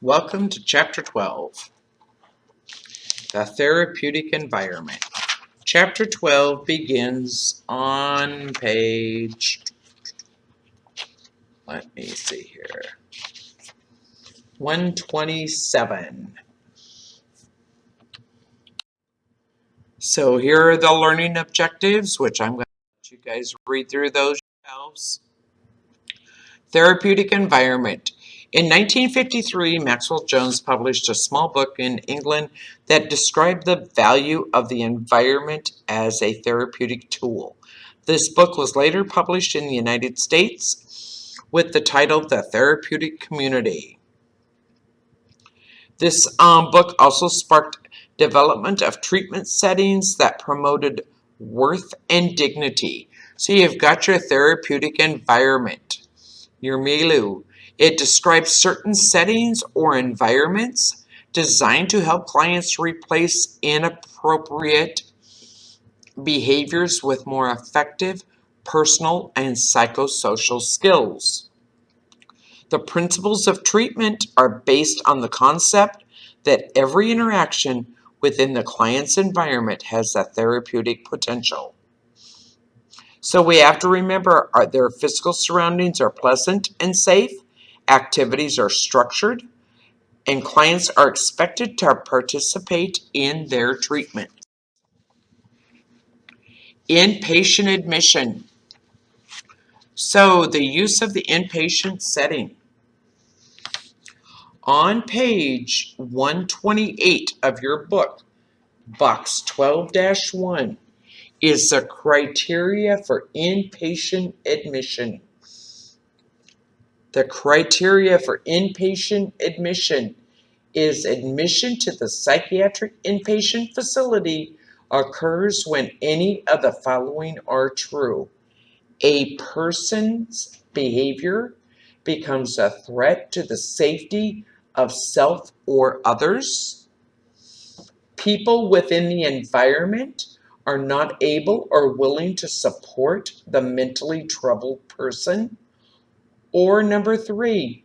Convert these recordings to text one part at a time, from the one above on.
Welcome to Chapter 12, the Therapeutic Environment. Chapter 12 begins on page, let me see here, 127. So here are the learning objectives, which I'm going to let you guys read through those yourselves. Therapeutic Environment. In 1953, Maxwell Jones published a small book in England that described the value of the environment as a therapeutic tool. This book was later published in the United States with the title The Therapeutic Community. This book also sparked development of treatment settings that promoted worth and dignity. So you've got your therapeutic environment, your milieu. It describes certain settings or environments designed to help clients replace inappropriate behaviors with more effective personal and psychosocial skills. The principles of treatment are based on the concept that every interaction within the client's environment has a therapeutic potential. So we have to remember their physical surroundings are pleasant and safe, activities are structured, and clients are expected to participate in their treatment. Inpatient admission. So the use of the inpatient setting. On page 128 of your book, box 12-1, is the criteria for inpatient admission. The criteria for inpatient admission is admission to the psychiatric inpatient facility occurs when any of the following are true. A person's behavior becomes a threat to the safety of self or others. People within the environment are not able or willing to support the mentally troubled person. Or number 3,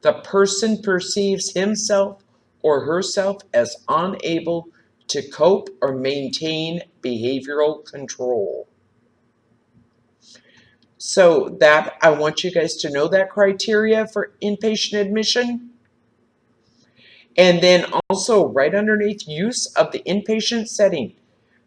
the person perceives himself or herself as unable to cope or maintain behavioral control. So that I want you guys to know that criteria for inpatient admission. And then also right underneath use of the inpatient setting,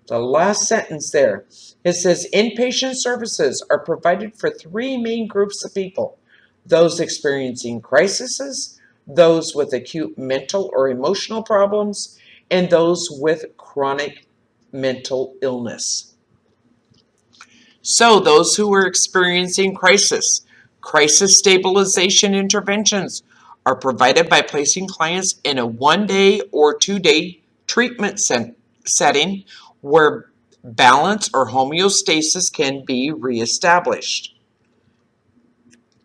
the last sentence there, it says inpatient services are provided for 3 main groups of people: those experiencing crises, those with acute mental or emotional problems, and those with chronic mental illness. So those who are experiencing crisis stabilization interventions are provided by placing clients in a 1-day or 2-day treatment setting where balance or homeostasis can be reestablished.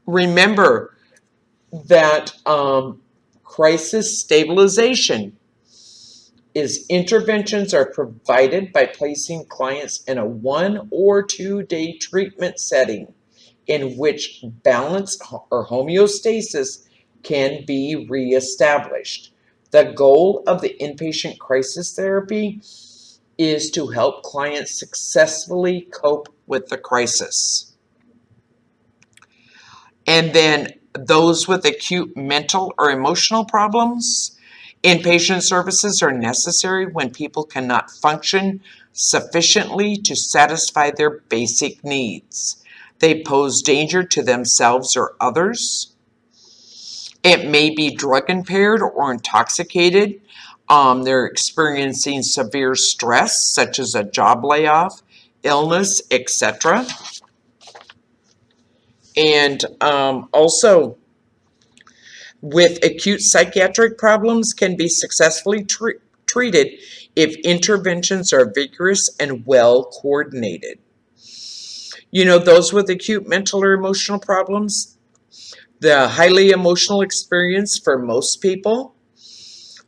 Remember that crisis stabilization is interventions are provided by placing clients in a 1 or 2-day treatment setting in which balance or homeostasis can be reestablished. The goal of the inpatient crisis therapy is to help clients successfully cope with the crisis. And then those with acute mental or emotional problems, inpatient services are necessary when people cannot function sufficiently to satisfy their basic needs. They pose danger to themselves or others. It may be drug impaired or intoxicated. They're experiencing severe stress, such as a job layoff, illness, etc. And also, with acute psychiatric problems can be successfully treated if interventions are vigorous and well coordinated. You know, those with acute mental or emotional problems, the highly emotional experience for most people,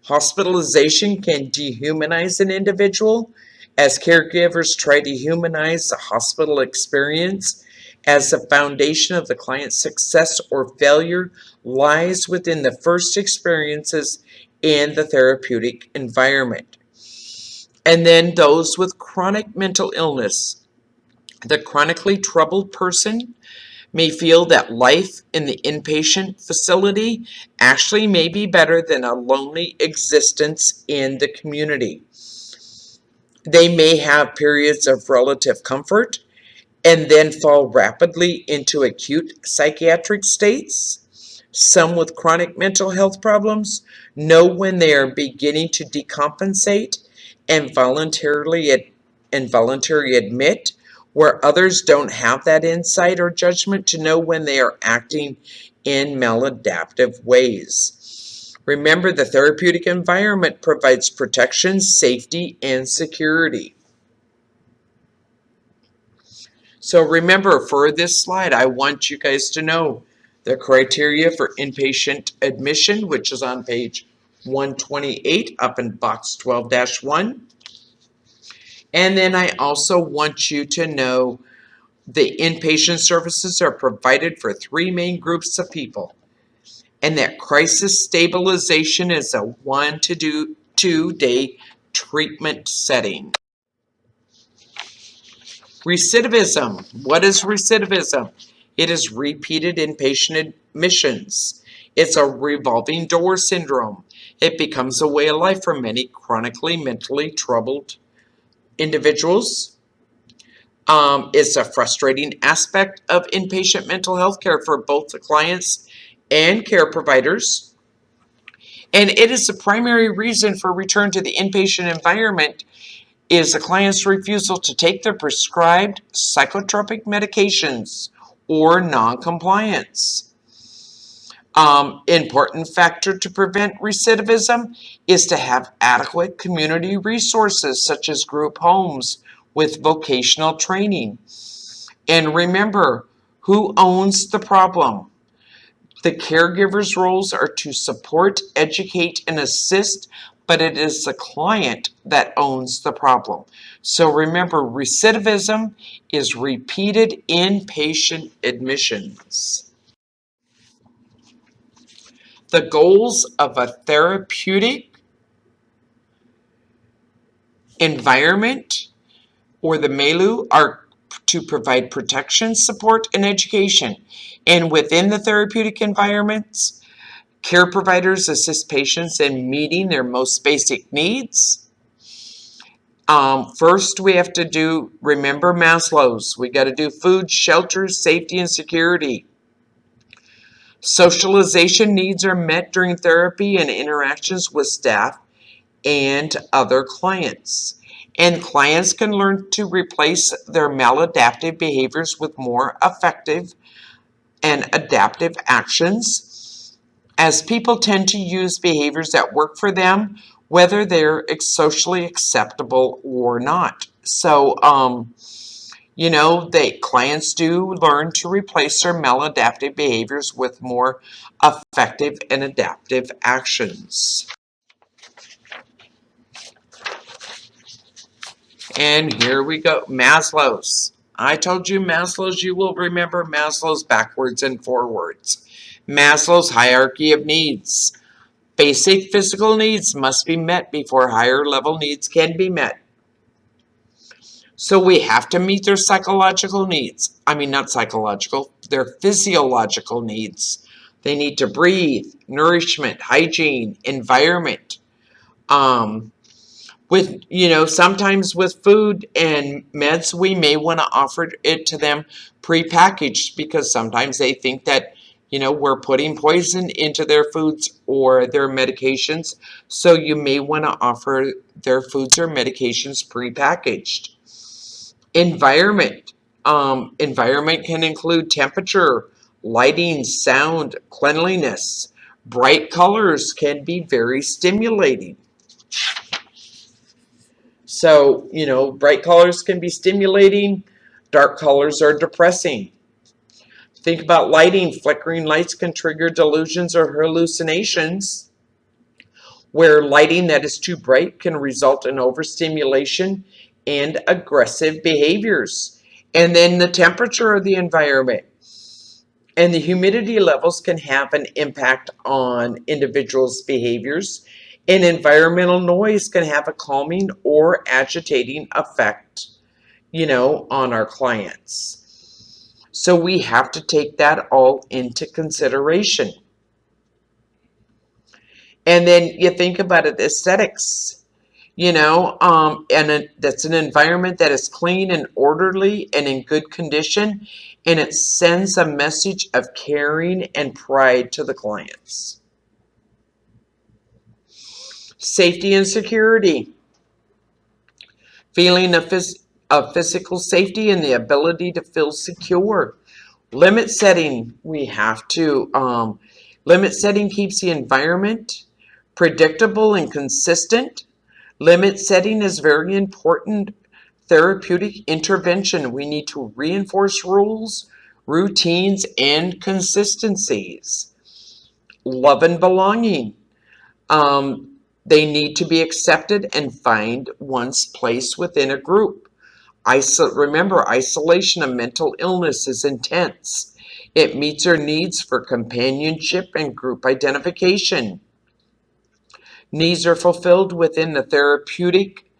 hospitalization can dehumanize an individual as caregivers try to humanize the hospital experience as the foundation of the client's success or failure lies within the first experiences in the therapeutic environment. And then those with chronic mental illness. The chronically troubled person may feel that life in the inpatient facility actually may be better than a lonely existence in the community. They may have periods of relative comfort and then fall rapidly into acute psychiatric states. Some with chronic mental health problems know when they are beginning to decompensate and voluntarily admit, where others don't have that insight or judgment to know when they are acting in maladaptive ways. Remember, the therapeutic environment provides protection, safety, and security. So remember, for this slide, I want you guys to know the criteria for inpatient admission, which is on page 128 up in box 12-1. And then I also want you to know the inpatient services are provided for three main groups of people, and that crisis stabilization is a 1 to 2 day treatment setting. Recidivism. What is recidivism? It is repeated inpatient admissions. It's a revolving door syndrome. It becomes a way of life for many chronically mentally troubled individuals. It's a frustrating aspect of inpatient mental health care for both the clients and care providers. And it is the primary reason for return to the inpatient environment is the client's refusal to take their prescribed psychotropic medications or non-compliance. Important factor to prevent recidivism is to have adequate community resources such as group homes with vocational training. And remember, who owns the problem? The caregiver's roles are to support, educate, and assist, but it is the client that owns the problem. So remember, recidivism is repeated inpatient admissions. The goals of a therapeutic environment or the milieu are to provide protection, support, and education. And within the therapeutic environments, care providers assist patients in meeting their most basic needs. First, we have to remember Maslow's. We got to do food, shelter, safety, and security. Socialization needs are met during therapy and interactions with staff and other clients. And clients can learn to replace their maladaptive behaviors with more effective and adaptive actions, as people tend to use behaviors that work for them, whether they're socially acceptable or not. So, clients do learn to replace their maladaptive behaviors with more effective and adaptive actions. And here we go, Maslow's. I told you Maslow's, you will remember Maslow's backwards and forwards. Maslow's hierarchy of needs. Basic physical needs must be met before higher level needs can be met. So we have to meet their psychological needs. Not psychological, their physiological needs. They need to breathe, nourishment, hygiene, environment. Sometimes with food and meds, we may want to offer it to them prepackaged because sometimes they think that, we're putting poison into their foods or their medications. So you may want to offer their foods or medications prepackaged. Environment. Environment can include temperature, lighting, sound, cleanliness. Bright colors can be very stimulating. So, bright colors can be stimulating, dark colors are depressing. Think about lighting. Flickering lights can trigger delusions or hallucinations, where lighting that is too bright can result in overstimulation and aggressive behaviors. And then the temperature of the environment and the humidity levels can have an impact on individuals' behaviors. And environmental noise can have a calming or agitating effect, on our clients. So we have to take that all into consideration. And then you think about it, aesthetics, that's an environment that is clean and orderly and in good condition, and it sends a message of caring and pride to the clients. Safety and security, feeling of physical safety and the ability to feel secure. Limit setting, we have to, limit setting keeps the environment predictable and consistent. Limit setting is very important therapeutic intervention. We need to reinforce rules, routines, and consistencies. Love and belonging. They need to be accepted and find one's place within a group. Remember, isolation of mental illness is intense. It meets our needs for companionship and group identification. Needs are fulfilled within the therapeutic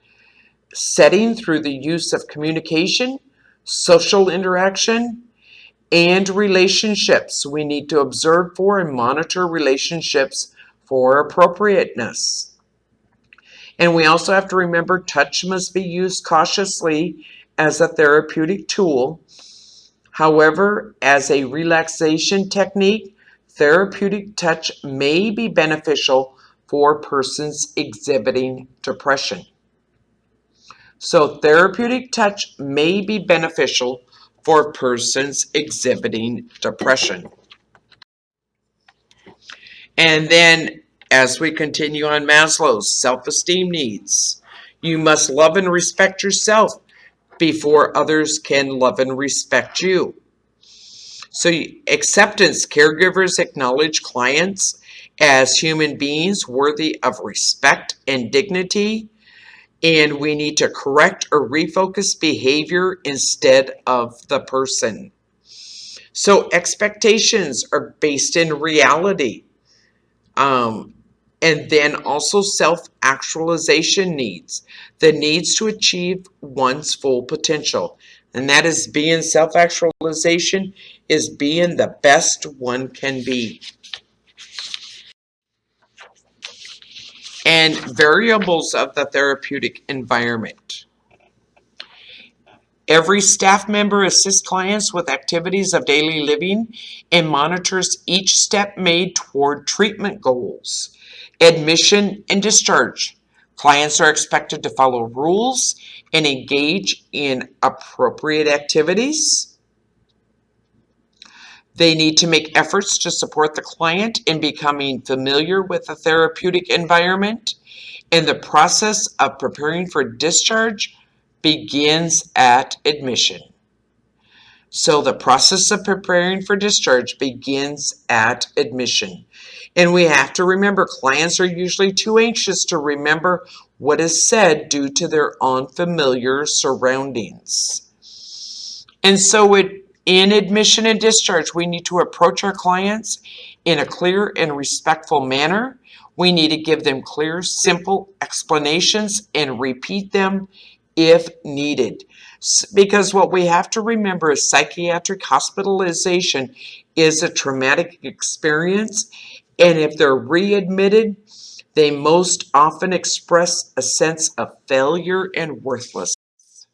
setting through the use of communication, social interaction, and relationships. We need to observe for and monitor relationships for appropriateness. And we also have to remember touch must be used cautiously as a therapeutic tool. However, as a relaxation technique, therapeutic touch may be beneficial for persons exhibiting depression. So therapeutic touch may be beneficial for persons exhibiting depression. And then as we continue on Maslow's self-esteem needs, you must love and respect yourself before others can love and respect you. So acceptance, caregivers acknowledge clients as human beings worthy of respect and dignity, and we need to correct or refocus behavior instead of the person. So expectations are based in reality. And then also self-actualization needs, the needs to achieve one's full potential. And that is being self-actualization is being the best one can be. And variables of the therapeutic environment. Every staff member assists clients with activities of daily living and monitors each step made toward treatment goals. Admission and discharge. Clients are expected to follow rules and engage in appropriate activities. They need to make efforts to support the client in becoming familiar with the therapeutic environment, and the process of preparing for discharge begins at admission. So the process of preparing for discharge begins at admission. And we have to remember clients are usually too anxious to remember what is said due to their unfamiliar surroundings. And so in admission and discharge, we need to approach our clients in a clear and respectful manner. We need to give them clear, simple explanations and repeat them if needed. Because what we have to remember is psychiatric hospitalization is a traumatic experience, and if they're readmitted, they most often express a sense of failure and worthlessness.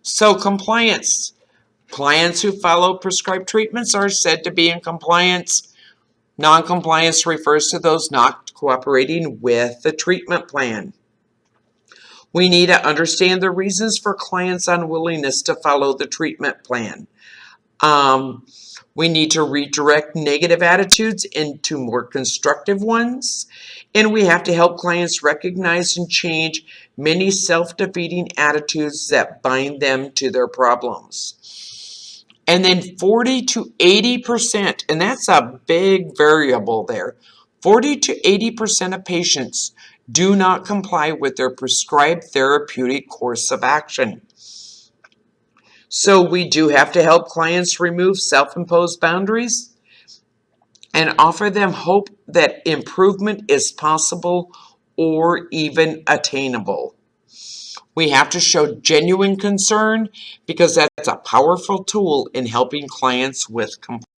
So compliance. Clients who follow prescribed treatments are said to be in compliance. Non-compliance refers to those not cooperating with the treatment plan. We need to understand the reasons for clients' unwillingness to follow the treatment plan. We need to redirect negative attitudes into more constructive ones. And we have to help clients recognize and change many self-defeating attitudes that bind them to their problems. And then 40 to 80%, and that's a big variable there, 40 to 80% of patients do not comply with their prescribed therapeutic course of action. So we do have to help clients remove self-imposed boundaries and offer them hope that improvement is possible or even attainable. We have to show genuine concern because that's a powerful tool in helping clients with compliance.